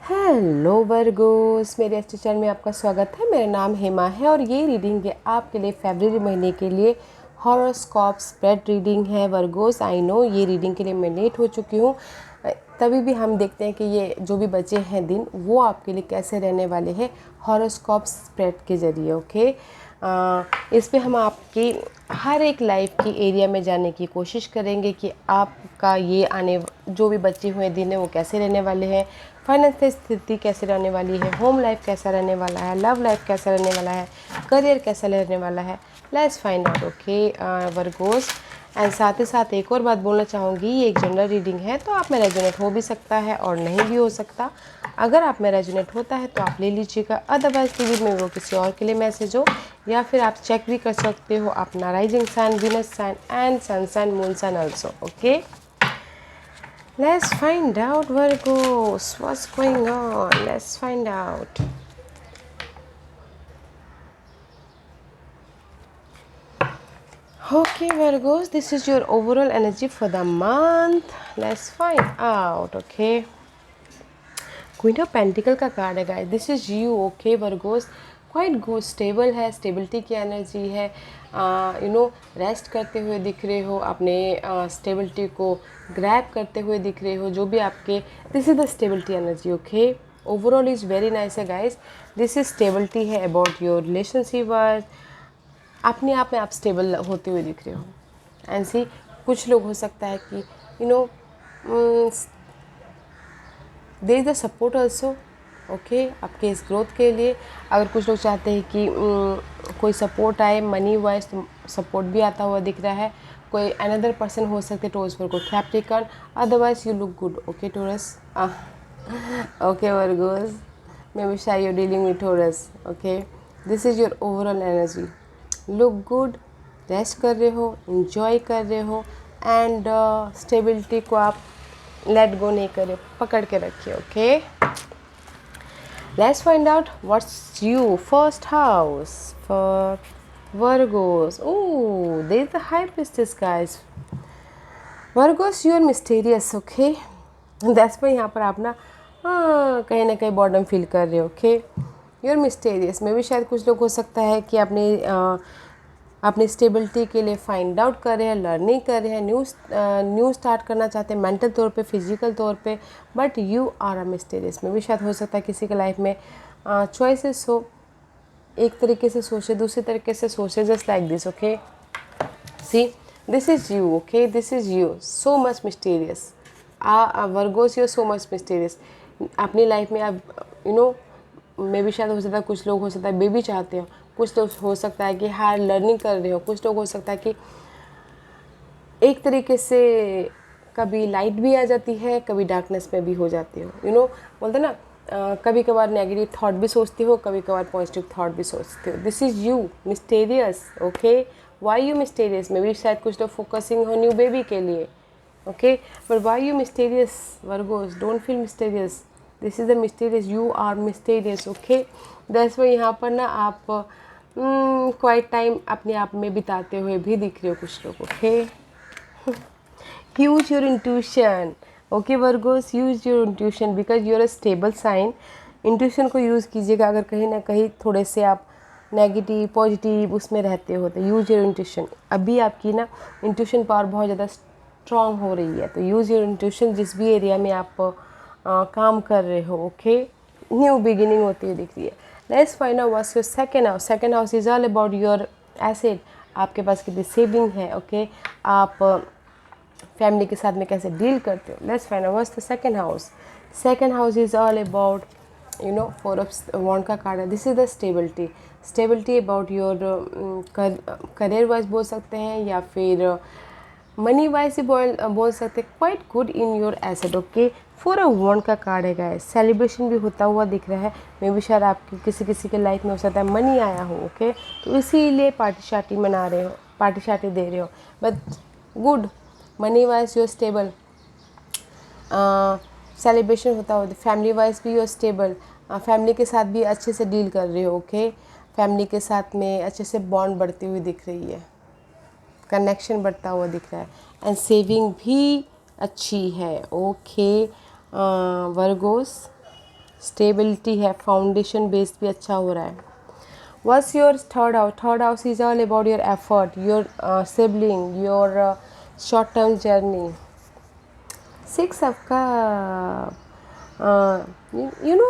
Hello Virgo's, मेरे अच्छे channel में आपका स्वागत है। मेरा नाम हेमा है और ये रीडिंग है आपके लिए फरवरी महीने के लिए हॉरोस्कोप स्प्रेड रीडिंग है। वर्गोस, आई नो ये रीडिंग के लिए मैं लेट हो चुकी हूँ, तभी भी हम देखते हैं कि ये जो भी बचे हैं दिन वो आपके लिए कैसे रहने वाले हैं हॉरोस्कोप स्प्रेड के ज़रिए। ओके, इस पे हम आपकी हर एक लाइफ की एरिया में जाने की कोशिश करेंगे कि आपका ये आने जो भी बचे हुए दिन है वो कैसे रहने वाले हैं, फाइनेंशियल स्थिति कैसे रहने वाली है, होम लाइफ कैसा रहने वाला है, लव लाइफ कैसा रहने वाला है, करियर कैसा रहने वाला है। Let's find out. Okay Virgo's, and साथ ही साथ एक और बात बोलना चाहूँगी, ये एक जनरल रीडिंग है तो आप में रेजोनेट हो भी सकता है और नहीं भी हो सकता। अगर आप में रेजोनेट होता है तो आप ले लीजिएगा, अदरवाइज लीजिए में वो किसी और के लिए मैसेज हो, या फिर आप चेक भी कर सकते हो अपना rising sign, Venus sign and sun sign, moon sign also. Okay, let's find out Virgos, what's going on. Let's find out. Okay Virgos, this is your overall energy for the month. Let's find out. Okay, queen of pentacle का card है guys, this is you. Okay Virgo's, quite good, stable है, stability की energy है। Rest करते हुए दिख रहे हो, अपने स्टेबिलिटी को ग्रैब करते हुए दिख रहे हो, जो भी आपके, this is the stability energy. Okay, overall is very nice है गाइस, दिस इज स्टेबिलिटी है अबाउट योर रिलेशनशिप। अपने आप में आप स्टेबल होते हुए दिख रहे हो। एंड सी, कुछ लोग हो सकता है कि there is the support also. Okay, आपके इस ग्रोथ के लिए अगर कुछ लोग चाहते हैं कि कोई सपोर्ट आए मनी वाइज, तो सपोर्ट भी आता हुआ दिख रहा है। कोई अनदर पर्सन हो सकते टोरस पर, कोई Capricorn, otherwise you look good. Okay Taurus, okay Virgos, may B शायद you dealing with Taurus. Okay, this is your overall energy, look good, rest कर रहे हो, इंजॉय कर रहे हो, एंड स्टेबिलिटी को आप लेट गो नहीं करे, पकड़ के रखिए। Okay, let's find out what's you first house for Virgos. Oh, there is the high priestess guys. Virgos, you are mysterious. Okay, that's why यहाँ पर आप ना कहीं ना कहीं बॉर्डम फील कर रहे हो। ओके, यू आर मिस्टीरियस में भी शायद कुछ लोग हो सकता है कि अपनी स्टेबिलिटी के लिए फाइंड आउट कर रहे हैं, लर्निंग कर रहे हैं, न्यू स्टार्ट करना चाहते हैं, मेंटल तौर पे, फिजिकल तौर पे, but you are a mysterious में भी शायद हो सकता है किसी के लाइफ में चॉइसेस हो, एक तरीके से सोचे, दूसरे तरीके से सोचे, just like this. Okay, see, this is you. Okay, this is you, so much mysterious. Virgos, you so much mysterious. अपनी लाइफ में आप मे भी शायद हो सकता है कुछ लोग हो सकता है बेबी चाहते हो, कुछ लोग हो सकता है कि हायर लर्निंग कर रहे हो, कुछ लोग हो सकता है कि एक तरीके से कभी लाइट भी आ जाती है, कभी डार्कनेस में भी हो जाती हो। बोलते ना, कभी कभार नेगेटिव थॉट भी सोचती हो, कभी कभार पॉजिटिव थॉट भी सोचते हो। This is you mysterious. Okay, why you mysterious, may be शायद कुछ लोग फोकसिंग हो न्यू बेबी के लिए। Okay, but why you mysterious Virgos, don't feel mysterious, this is the mysterious, you are mysterious. Okay, that's why यहाँ पर ना आप क्वाइट टाइम अपने आप में बिताते हुए भी दिख रहे हो कुछ लोग। Okay, use your intuition. Okay Virgos, use your intuition because you're a stable sign. Intuition को यूज़ कीजिएगा अगर कहीं ना कहीं थोड़े से आप नेगेटिव पॉजिटिव उसमें रहते हो, तो यूज़ योर इंट्यूशन। अभी आपकी ना इंट्यूशन पावर बहुत ज़्यादा स्ट्रॉन्ग हो रही है, तो यूज़ योर इंट्यूशन जिस भी एरिया में आप काम कर रहे हो। ओके, न्यू बिगिनिंग होती हुई दिख रही है। Let's find out what's your second house. Second house is all about your asset, आपके पास कितनी सेविंग है। ओके, आप फैमिली के साथ में कैसे डील करते हो। Let's find out what's the second house. Second house is all about four of wands का कार्ड है, this is the stability. Stability about your career wise बोल सकते हैं, या फिर मनी वाइज ही बोल सकते हैं। Quite good in your asset. Okay, four of wands का कार्ड है गाइस, सेलिब्रेशन भी होता हुआ दिख रहा है। मे भी शायद आपकी किसी के लाइफ में हो सकता है मनी आया हो। ओके, तो इसीलिए पार्टी शार्टी मना रहे हो, पार्टी शार्टी दे रहे हो, but good, money wise you stable, celebration होता हो, फैमिली वाइज भी यू स्टेबल, फैमिली के साथ भी अच्छे से डील कर रहे हो। ओके, फैमिली के साथ में अच्छे से बॉन्ड बढ़ती हुई दिख रही है, कनेक्शन बढ़ता हुआ दिख रहा है, एंड सेविंग भी अच्छी है। ओके वर्गोस, स्टेबिलिटी है, फाउंडेशन बेस भी अच्छा हो रहा है। What's your third house? Third house is all about your effort, your sibling, your short-term journey. Six of Cup. You know,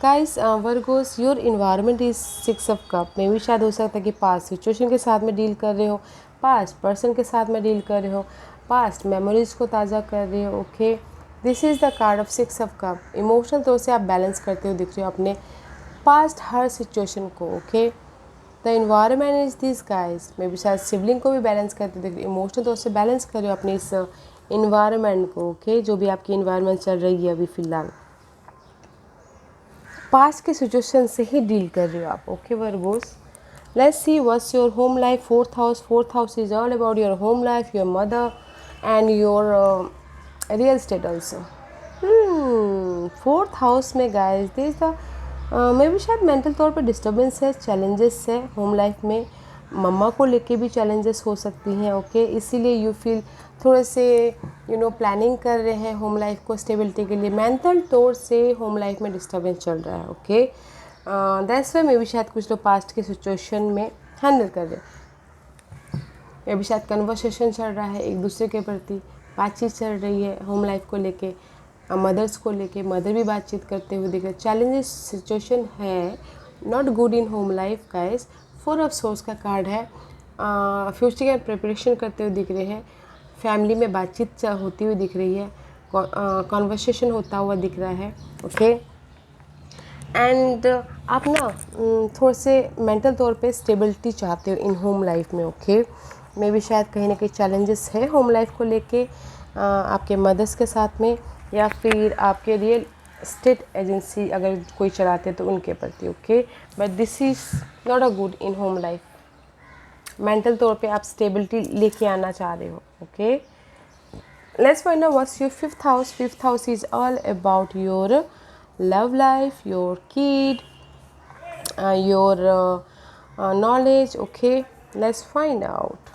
guys, Virgos, your environment is Six of Cup. मे भी शायद हो सकता है कि पास्ट सिचुएशन के साथ में deal कर रहे हो, पास्ट पर्सन के साथ में डील कर रहे हो, पास्ट मेमोरीज को ताज़ा कर रहे हो। Okay, this is the card of six of cup. Emotional तौर से आप बैलेंस करते हो दिख रहे हो अपने पास्ट हर सिचुएशन को। Okay, the environment is this guys. May भी शायद सिबलिंग को भी बैलेंस करते दिख रहे हो, इमोशनल तौर से बैलेंस कर रहे हो अपने इस इन्वायरमेंट को। ओके, जो भी आपकी इन्वायरमेंट चल रही है अभी फ़िलहाल, पास्ट के सिचुएशन से ही डील कर रहे हो आप। Okay Virgo's, let's see what's your home life. Fourth house, fourth house is all about your home life, your mother and your real estate also. Fourth house में गाइज दिस द मे भी शायद mental तौर पे disturbance है, challenges है home life में, मम्मा को लेके भी चैलेंजेस हो सकती हैं। ओके, इसीलिए यू फील थोड़े से प्लानिंग कर रहे हैं होम लाइफ को स्टेबिलिटी के लिए। मेंटल तौर से होम लाइफ में डिस्टर्बेंस चल रहा है। ओके, दैट्स वाई मे भी शायद कुछ लोग पास्ट के सिचुएशन में हैंडल कर रहे हैं। मे भी शायद कन्वर्सेशन चल रहा है, एक दूसरे के प्रति बातचीत चल रही है होम लाइफ को लेके, मदर्स को लेके, मदर भी बातचीत करते हुए दिख रहे। चैलेंजेस सिचुएशन है, not good in home life guys. Four of swords का कार्ड है, फ्यूचर का प्रिपरेशन करते हुए दिख रहे हैं, फैमिली में बातचीत होती हुई दिख रही है, कॉन्वर्सेशन होता हुआ दिख रहा है। ओके, एंड आप ना थोड़े से मेंटल तौर पे स्टेबिलिटी चाहते हो इन होम लाइफ में। ओके, मे भी शायद कहीं ना कहीं चैलेंजेस है होम लाइफ को लेके आपके मदर्स के साथ में, या फिर आपके रियल स्टेट एजेंसी अगर कोई चलाते तो उनके प्रति। Okay, but this is not a good in home life. Mental तौर पे आप स्टेबिलिटी लेके आना चाह रहे हो। Okay, let's find out what's your fifth house. Fifth house is all about your love life, your kid, your knowledge. Okay, let's find out.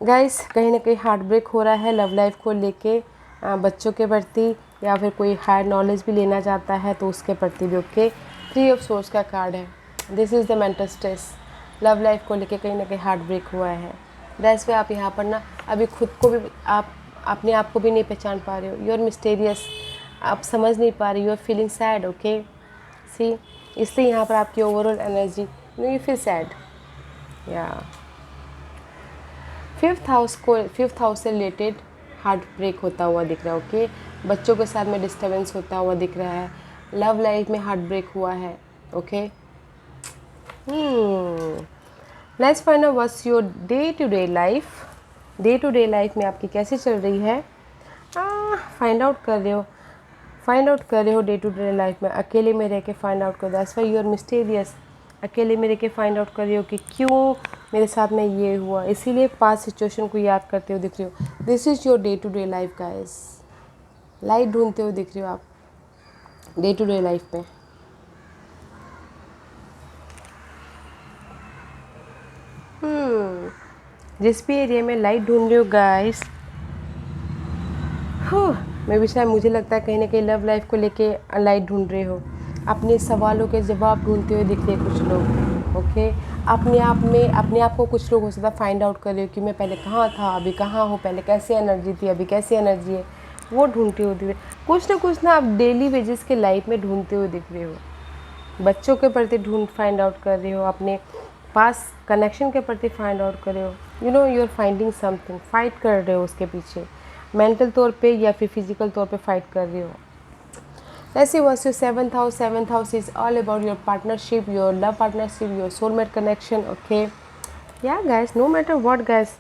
Guys, कहीं ना कहीं हार्ट ब्रेक हो रहा है लव लाइफ को लेके, बच्चों के प्रति, या फिर कोई हायर नॉलेज भी लेना चाहता है तो उसके प्रति भी। ओके, थ्री ऑफ सोर्स का कार्ड है, this is the mental stress. Love life को लेके कहीं ना कहीं हार्ट ब्रेक हुआ है। दैट्स वाई आप यहाँ पर ना अभी खुद को भी, आप अपने आप को भी नहीं पहचान पा रहे हो, यू आर मिस्टीरियस, आप समझ नहीं पा रहे, you are feeling sad. Okay, see, इसलिए यहाँ पर आपकी overall energy, you feel sad. या फिफ्थ हाउस से रिलेटेड हार्ट ब्रेक होता हुआ दिख रहा है। ओके, बच्चों के साथ में डिस्टर्बेंस होता हुआ दिख रहा है, लव लाइफ में हार्ट ब्रेक हुआ है। Okay, let's find out what's your day to day life. Day to day life में आपकी कैसी चल रही है, फाइंड आउट कर रहे हो डे टू डे लाइफ में। अकेले में रह के फाइंड आउट कर, that's why you are mysterious. अकेले में रह के फाइंड आउट कर रहे हो कि क्यों मेरे साथ में ये हुआ, इसीलिए पास्ट सिचुएशन को याद करते हो दिख रहे हो। This is your day to day life guys. Light ढूंढते हो दिख रहे हो आप डे टू डे लाइफ में। जिस भी एरिया में लाइट ढूंढ रहे हो गाइस, मैं भी शायद, मुझे लगता है कहीं ना कहीं लव लाइफ को लेके लाइट ढूंढ रहे हो, अपने सवालों के जवाब ढूंढते हुए दिख रहे हैं कुछ लोग। ओके, अपने आप को कुछ लोग हो सकता है फाइंड आउट कर रहे हो कि मैं पहले कहाँ था, अभी कहाँ हूँ, पहले कैसे एनर्जी थी, अभी कैसी एनर्जी है, वो ढूंढते हुए दिख रहे हो। कुछ ना आप डेली बेसिस के लाइफ में ढूंढते हुए दिख रहे हो। बच्चों के प्रति फाइंड आउट कर रहे हो, अपने पास कनेक्शन के प्रति फाइंड आउट कर रहे हो। You are finding something, fight कर रहे हो उसके पीछे, मेंटल तौर पे या फिर फिजिकल तौर पे फाइट कर रहे हो। Let's see what's your seventh house. Seventh house is all about your partnership, your love partnership, your soulmate connection. Okay, yeah guys, no matter what guys,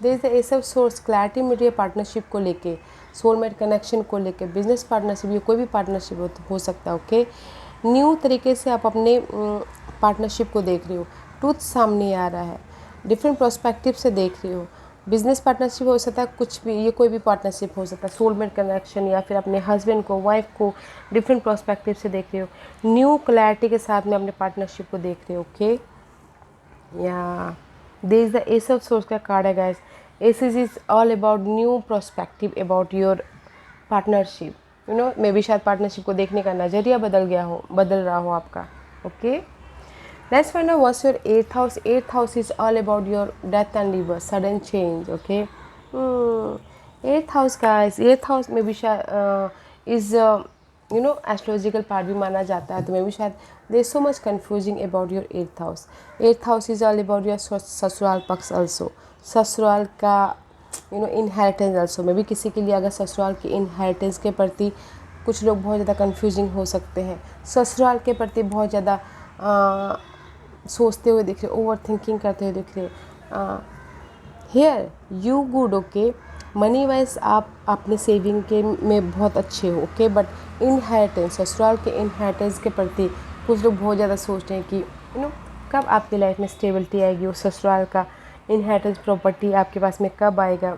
there is the ace of swords, clarity मिल रही है partnership को लेके, soulmate connection को लेके, business partnership, ये कोई भी partnership हो सकता है। ओके, न्यू तरीके से आप अपने पार्टनरशिप को देख रहे हो, ट्रूथ सामने आ रहा है, डिफरेंट प्रोस्पेक्टिव से देख रहे हो। बिजनेस पार्टनरशिप हो सकता है, कुछ भी, ये कोई भी पार्टनरशिप हो सकता है, सोलमेट कनेक्शन, या फिर अपने हस्बैंड को, वाइफ को डिफरेंट प्रोस्पेक्टिव से देख रहे हो, न्यू क्लैरिटी के साथ में अपने पार्टनरशिप को देख रहे हो। ओके, या there is the ace of swords का कार्ड है guys. Ace is is all about new prospective about your partnership, you know may B शायद पार्टनरशिप को देखने का नज़रिया बदल रहा हो आपका। Okay, let's find out what's your 8th house. 8th house is all about your death and rebirth, sudden change. Okay, 8th house guys, 8th house में भी शायद is you know astrological part भी माना जाता है, तो मे भी शायद there so much confusing about your 8th house. 8th house is all about your ससुराल पक्ष ऑल्सो, ससुराल का you know inheritance also. May भी किसी के लिए अगर ससुराल की इनहेरिटेंस के प्रति कुछ लोग बहुत ज़्यादा कंफ्यूजिंग हो सकते हैं, ससुराल के प्रति बहुत ज़्यादा सोचते हुए दिख रहे, ओवर थिंकिंग करते हुए दिख रहे। Here you good, okay, money wise आप अपने सेविंग के में बहुत अच्छे हो, ओके, बट इनहेरिटेंस, ससुराल के इनहेरिटेंस के प्रति कुछ लोग बहुत ज़्यादा सोचते हैं कि यू नो कब आपकी लाइफ में स्टेबिलिटी आएगी, वो ससुराल का इनहेरिटेंस प्रॉपर्टी आपके पास में कब आएगा,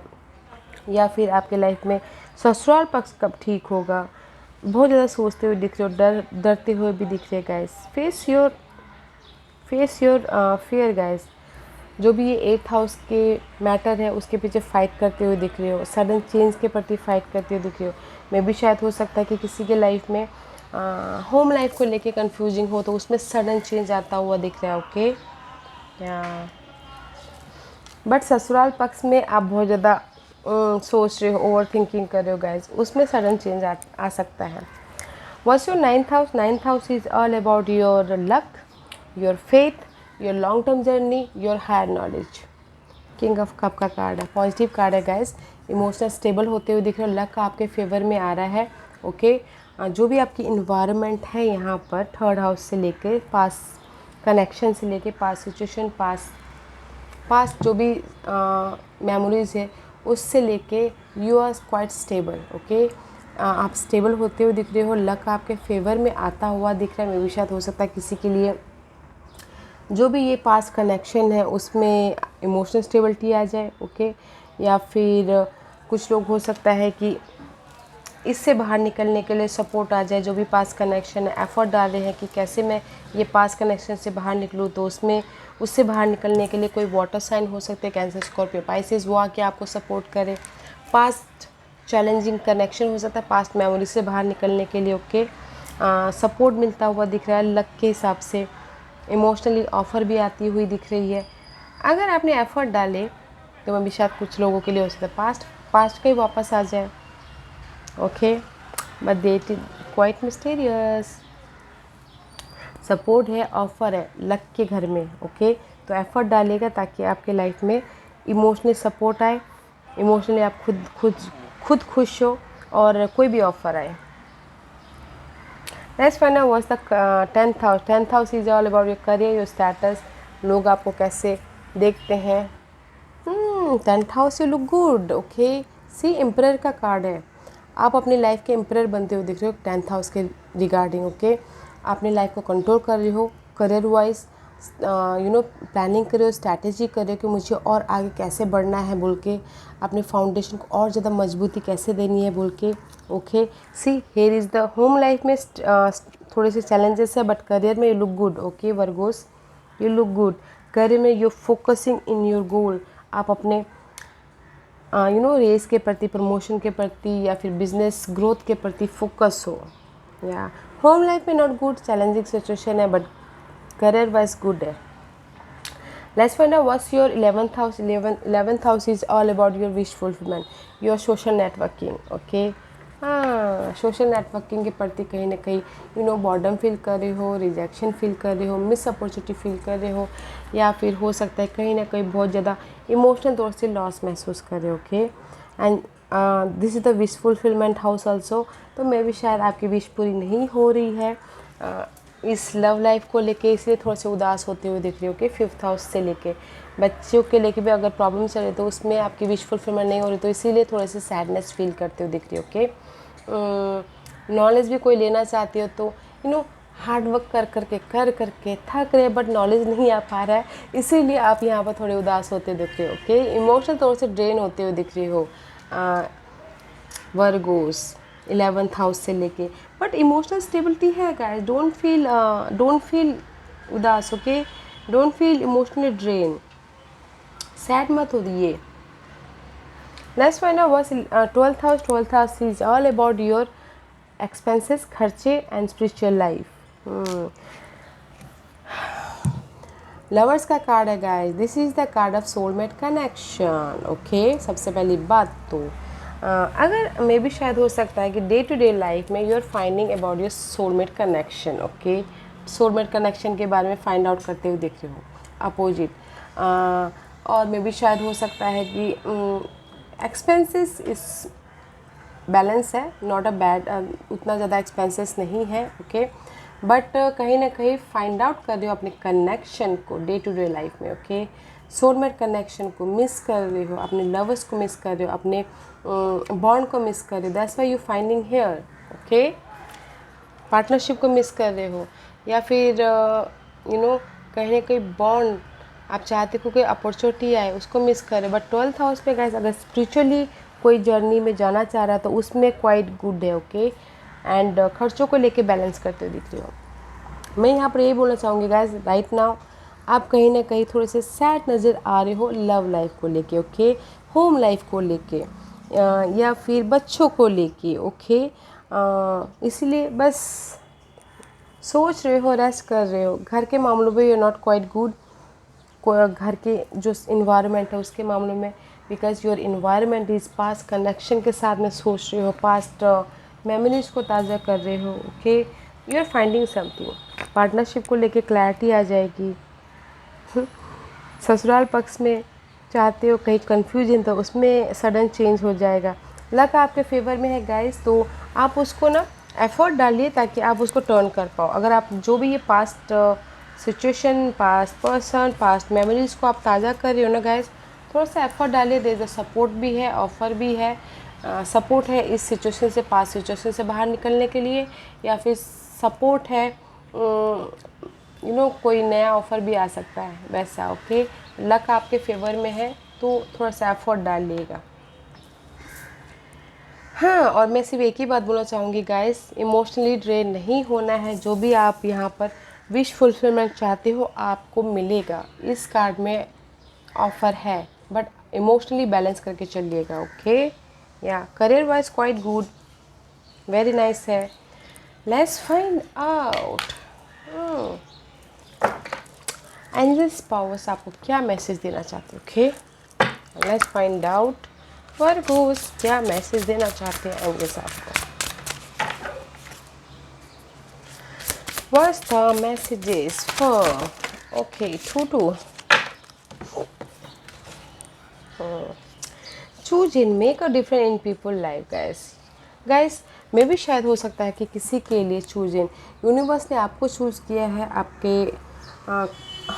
या फिर आपके लाइफ में ससुराल पक्ष कब ठीक होगा। बहुत ज़्यादा सोचते हुए दिख रहे हो, डरते हुए भी दिख रहे guys. Face your fear guys. जो भी ये 8th हाउस के मैटर है उसके पीछे फाइट करते हुए दिख रहे हो, सडन चेंज के प्रति फाइट करते हुए दिख रहे हो। मे भी शायद हो सकता है कि किसी के लाइफ में होम लाइफ को लेके कंफ्यूजिंग हो, तो उसमें सडन चेंज आता हुआ दिख रहा है। ओके, या बट ससुराल पक्ष में आप बहुत ज़्यादा सोच रहे हो, ओवर थिंकिंग कर रहे हो गाइज, उसमें सडन चेंज आ सकता है। What's your 9th house. 9th house is all about your luck, your faith, your long term journey, your higher knowledge. King of cup का कार्ड है, पॉजिटिव कार्ड है गाइज। इमोशनल स्टेबल होते हुए दिख रहे हो, लक आपके फेवर में आ रहा है। ओके, जो भी आपकी इन्वायरमेंट है यहाँ पर 3rd हाउस से लेके पास कनेक्शन से लेके पास सिचुएशन, पास्ट जो भी मेमोरीज है उससे लेके you are quite stable. Okay, आप स्टेबल होते हुए दिख रहे हो, लक आपके फेवर में आता हुआ दिख रहा है। मे भी शायद हो सकता है किसी के लिए जो भी ये पास कनेक्शन है उसमें इमोशनल स्टेबिलिटी आ जाए। ओके, या फिर कुछ लोग हो सकता है कि इससे बाहर निकलने के लिए सपोर्ट आ जाए। जो भी पास कनेक्शन है एफर्ट डाल रहे हैं कि कैसे मैं ये पास कनेक्शन से बाहर निकलूँ, तो उससे बाहर निकलने के लिए कोई वाटर साइन हो सकते हैं, कैंसर, स्कॉर्पियो, पाइसेस, वो आके आपको सपोर्ट करे। पास्ट चैलेंजिंग कनेक्शन हो सकता है, पास्ट मेमोरी से बाहर निकलने के लिए। ओके, सपोर्ट मिलता हुआ दिख रहा है लक के हिसाब से। इमोशनली ऑफ़र भी आती हुई दिख रही है। अगर आपने एफर्ट डाले तो मैं भी शायद कुछ लोगों के लिए हो सकता है पास्ट का ही वापस आ जाए। Okay, but date is quite mysterious. Support है, ऑफर है लक के घर में। ओके, तो एफर्ट डालेगा ताकि आपके लाइफ में इमोशनली सपोर्ट आए, इमोशनली आप खुद खुश हो और कोई भी ऑफर आए। Next find out what's the 10th house. 10th house is all about your career, your status, लोग आपको कैसे देखते हैं। 10th house you look good. Okay, see emperor का कार्ड है, आप अपनी लाइफ के एम्परर बनते हुए दिख रहे हो 10th हाउस के रिगार्डिंग। ओके, अपनी लाइफ को कंट्रोल कर रहे हो, career wise you know planning कर रहे हो, स्ट्रैटेजी कर रहे हो कि मुझे और आगे कैसे बढ़ना है बोल के, अपने फाउंडेशन को और ज़्यादा मजबूती कैसे देनी है बोल के। Okay, see here is the home life में थोड़े से चैलेंजेस है, बट करियर में you look good. Okay Virgos, you look good. Career में you focusing in your goal, आप अपने यू नो रेस के प्रति, प्रमोशन के प्रति या फिर बिजनेस ग्रोथ के प्रति फोकस हो। या होम लाइफ में नॉट गुड, चैलेंजिंग सिचुएशन है, बट करियर वाइज गुड है। Let's find out what's your 11th house. 11th house is all about your wish fulfilment, your social networking. Okay, हाँ, social networking के प्रति कहीं ना कहीं you know boredom feel कर रहे हो, रिजेक्शन फील कर रहे हो, मिस अपॉर्चुनिटी फील कर रहे हो, या फिर हो सकता है कहीं ना कहीं बहुत ज़्यादा इमोशनल तौर से लॉस महसूस कर रहे हो। Okay, and this is the wish fulfilment house also. तो मे भी शायद आपकी विश पूरी नहीं हो रही है इस लव लाइफ को लेके, इसलिए थोड़े से उदास होते हुए दिख रही हो। कि 5th हाउस से लेके बच्चों के लेके भी अगर प्रॉब्लम चल रही तो उसमें आपकी विश फुलफिलमेंट नहीं हो रही, तो इसीलिए थोड़े से सैडनेस फील करते हुए दिख रही हो। ओके, नॉलेज भी कोई लेना चाहती हो तो यू नो हार्ड वर्क कर करके थक रहे, बट नॉलेज नहीं आ पा रहा है, इसीलिए आप यहाँ पर थोड़े उदास होते दिख रहे हो। ओके, इमोशनल तौर से ड्रेन होते हुए दिख रही हो वर्गोस 11th हाउस से लेके, बट इमोशनल स्टेबिलिटी है गाइस। डोंट फील उदास। Okay, don't feel emotionally drain, sad मत होइए। Next find out what's 12th house. 12th house is all about your expenses, खर्चे एंड स्पिरिचुअल लाइफ. लवर्स का card है guys. This is the card of soulmate connection. Okay, सबसे पहली बात तो अगर मे भी शायद हो सकता है कि डे टू डे लाइफ में you are finding about your soulmate connection. Okay, soulmate connection के बारे में फाइंड आउट करते हुए दिख रहे हो अपोजिट. और मे भी शायद हो सकता है कि एक्सपेंसेस इस बैलेंस है, नॉट अ बैड, उतना ज़्यादा एक्सपेंसेस नहीं है. ओके, बट कहीं ना कहीं फाइंड आउट कर रहे हो अपने कनेक्शन को डे टू डे लाइफ में. ओके, सोलमेट कनेक्शन को मिस कर रहे हो, अपने लवर्स को मिस कर रहे हो, अपने बॉन्ड को मिस कर रहे हो. That's why you finding here. Okay, partnership को मिस कर रहे हो, या फिर कहीं ना कहीं बॉन्ड आप चाहते हो कोई अपॉर्चुनिटी आए उसको मिस कर रहे हो. बट 12th हाउस पे गाइस अगर स्पिरिचुअली कोई जर्नी में जाना चाह रहा है तो उसमें क्वाइट गुड है. ओके, एंड खर्चों को लेके बैलेंस करते हुए दिख रहे हो. मैं यहाँ पर यही बोलना चाहूँगी गाइस, राइट नाउ आप कहीं ना कहीं थोड़े से सैड नज़र आ रहे हो लव लाइफ को लेके. ओके, होम लाइफ को लेके, या फिर बच्चों को लेके. ओके, इसीलिए बस सोच रहे हो, रेस्ट कर रहे हो. घर के मामलों में you are not quite good. घर के जो इन्वायरमेंट है उसके मामलों में, because your environment is past connection के साथ में सोच रहे हो, पास्ट मेमोरीज को ताज़ा कर रहे हो. Okay, you are finding something. Partnership को लेके क्लैरिटी आ जाएगी. ससुराल पक्ष में चाहते हो कहीं कन्फ्यूजन तो उसमें सडन चेंज हो जाएगा. लक आपके फेवर में है गाइस, तो आप उसको ना एफर्ट डालिए ताकि आप उसको टर्न कर पाओ. अगर आप जो भी ये past situation, past person, past memories को आप ताज़ा कर रहे हो ना गाइस, थोड़ा सा एफर्ट डालिए. देयर इज सपोर्ट भी है, ऑफ़र भी है. सपोर्ट है इस सिचुएशन से, पास्ट सिचुएशन से बाहर निकलने के लिए, या फिर सपोर्ट है कोई नया ऑफ़र भी आ सकता है वैसा. ओके, लक आपके फेवर में है तो थोड़ा सा एफर्ट डालिएगा. हाँ, और मैं सिर्फ एक ही बात बोलना चाहूँगी गाइस, इमोशनली ड्रेन नहीं होना है. जो भी आप यहाँ पर विश फुलफिलमेंट चाहते हो आपको मिलेगा. इस कार्ड में ऑफ़र है, बट इमोशनली बैलेंस करके चलिएगा. ओके, या career wise quite good, very nice है. Let's find out angels powers आपको क्या मैसेज देना चाहते हो. Okay, let's find out Virgos क्या मैसेज देना चाहते हैं एंजल्स आपको. What's the messages for? Okay, 2-2. Choose and make a difference in people life, guys मे भी शायद हो सकता है कि किसी के लिए चूज इन यूनिवर्स ने आपको चूज़ किया है आपके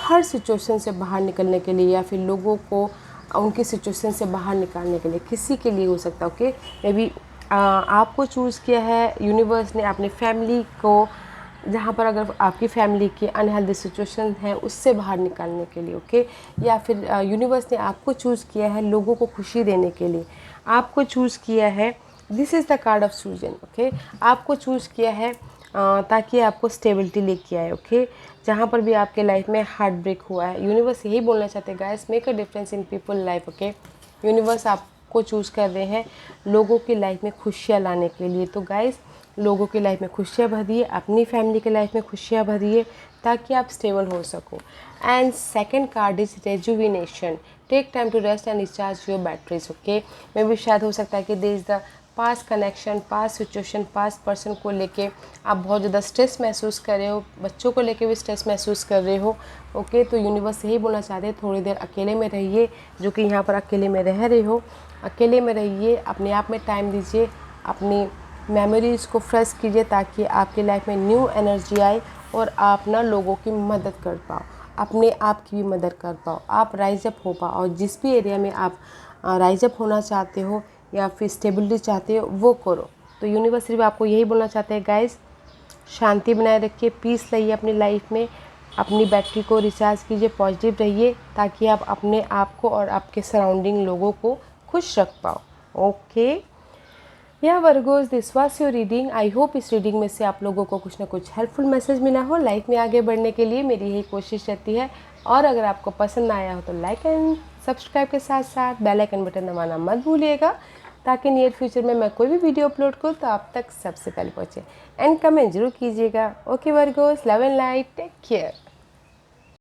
हर सिचुएशन से बाहर निकलने के लिए, या फिर लोगों को उनकी सिचुएशन से बाहर निकालने के लिए. किसी के लिए हो सकता है. ओके, मे भी आपको चूज़ किया है यूनिवर्स ने अपनी फैमिली को, जहाँ पर अगर आपकी फैमिली की अनहेल्दी सिचुएशन है उससे बाहर निकालने के लिए. ओके, या फिर यूनिवर्स ने आपको चूज़ किया है लोगों को खुशी देने के लिए. आपको चूज़ किया है, this is the card of chosen. Okay, आपको चूज़ किया है ताकि आपको स्टेबिलिटी लेके आए. ओके, जहाँ पर भी आपके लाइफ में हार्ट ब्रेक हुआ है, यूनिवर्स यही बोलना चाहते हैं guys, make a difference in people life. Okay, universe आपको चूज़ कर रहे हैं लोगों की लाइफ में खुशियाँ लाने के लिए. तो गाइस, लोगों की लाइफ में खुशियाँ भरिए, अपनी फैमिली की लाइफ में खुशियाँ भरिए ताकि आप स्टेबल हो सको. And second card is rejuvenation. Take time to rest and recharge your batteries. Okay, may भी शायद हो सकता है कि there is the past connection, past situation, past person को लेके आप बहुत ज़्यादा स्ट्रेस महसूस कर रहे हो, बच्चों को लेके भी स्ट्रेस महसूस कर रहे हो. ओके, तो यूनिवर्स यही बोलना चाहते हैं थोड़ी देर अकेले में रहिए, जो कि यहाँ पर अकेले में रह रहे हो. अकेले में रहिए, अपने आप में टाइम दीजिए, अपनी मेमोरीज़ को फ्रेश कीजिए ताकि आपकी लाइफ में न्यू एनर्जी आए और आप ना लोगों की मदद कर पाओ, अपने आप की भी मदद कर पाओ, आप राइज अप हो पाओ. और जिस भी एरिया में आप राइज अप होना चाहते हो या फिर स्टेबिलिटी चाहते हो वो करो. तो यूनिवर्स सिर्फ आपको यही बोलना चाहते हैं गाइस, शांति बनाए रखिए, पीस लाइए अपनी लाइफ में, अपनी बैटरी को रिचार्ज कीजिए, पॉजिटिव रहिए ताकि आप अपने आप को और आपके सराउंडिंग लोगों को खुश रख पाओ. ओके, या Virgo's, this was your reading. I hope इस रीडिंग में से आप लोगों को कुछ ना कुछ हेल्पफुल मैसेज मिला हो. लाइफ में आगे बढ़ने के लिए मेरी यही कोशिश रहती है, और अगर आपको पसंद आया हो तो लाइक एंड सब्सक्राइब के साथ साथ बेल आइकन बटन दबाना मत भूलिएगा, ताकि नियर फ्यूचर में मैं कोई भी वीडियो अपलोड करूँ तो आप तक सबसे पहले पहुँचे। एंड कमेंट जरूर कीजिएगा। Okay Virgos, love and light, take care.